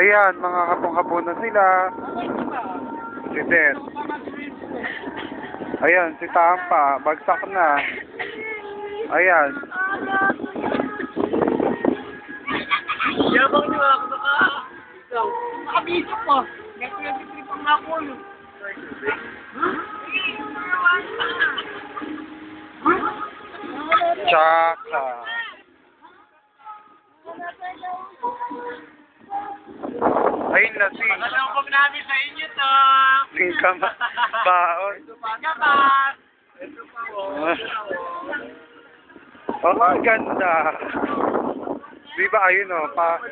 Ayan, mga kapong-hapunan sila. Si Des. Ayan, si Tampa. Bagsak na. Ayan. Yabang niyo ako nakabisip po. Nag-23 pang nakulo. Tsaka. Ayun na si. Pagkalambog namin sa inyo to. Singka baon. Gabat. Oh, ang ganda. Di ba ayun oh, pa.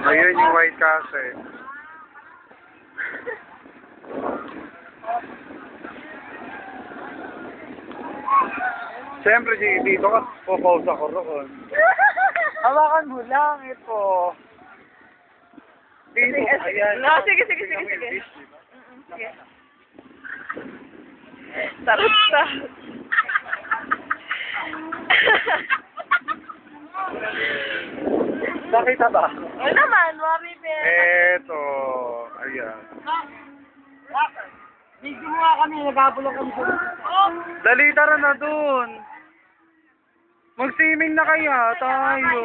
Ayun yung White Castle. Siyempre, dito ka, po-pause ako roon. Hawakan mo lang ito. Dito, ayan. No, sige. Sige. Sarap sa. Nakita ba? Ano naman, worry be. Eto, ayan. Video mo nga kami, nagabulong kami sa Dali, tara na dun. Mag-swimming na kaya tayo.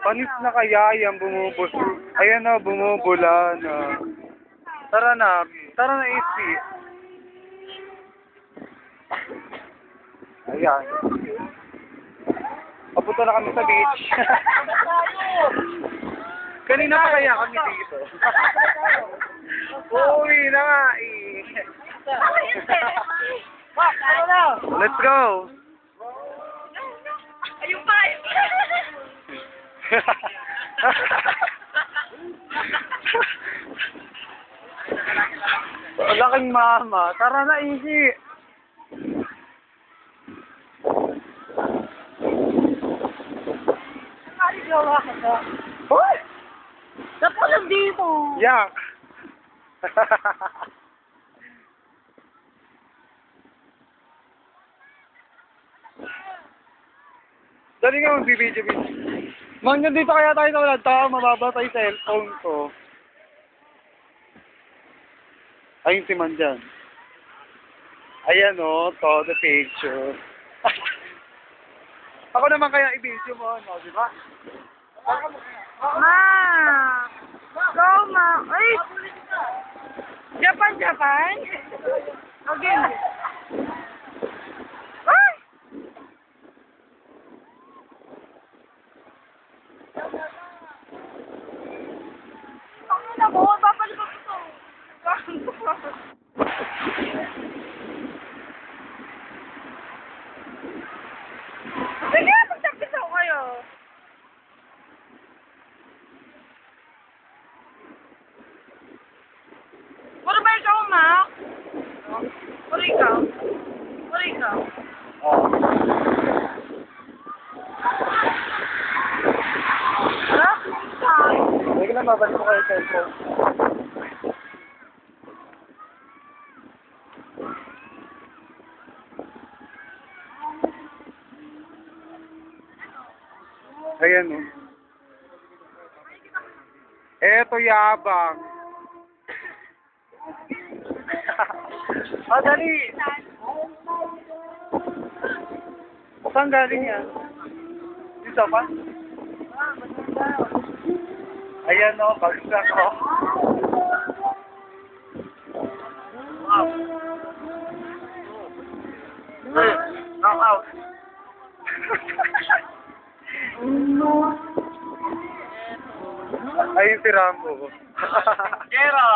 Panis na kaya yan, ayan na, bumubula na. Tara na isi. Ayan. Papunta na kami sa beach. Kanina pa kaya kami dito. Uwi na nga eh. Let's go. Ayun pa. Laking mama. Tara na, isi. Gawa ka to. Hoy! Napulang dito. Yak! Dali nga magbibidyo. Mang, nandito kaya tayo sa walang tao, mababa tayo sa cellphone ko. Ayun si Man dyan. Ayan o, to the picture. Ako naman kaya i-video mo, no, di ba? Ma! Go, ma! Ay! Japan? Again. Ay! Ang ina mo, babalik ako ito. Sige, magtapis ako kayo. Puro ba ikaw, ma? Puro ikaw? Ano? Hindi ko lang mabalik ko kayo sa cellphone. Ayan o. Eto yabang. Dali. Saan galing yan? Dito pa? Ayan o, bagsak o. Knock out. Ayun si Rambo. Gera!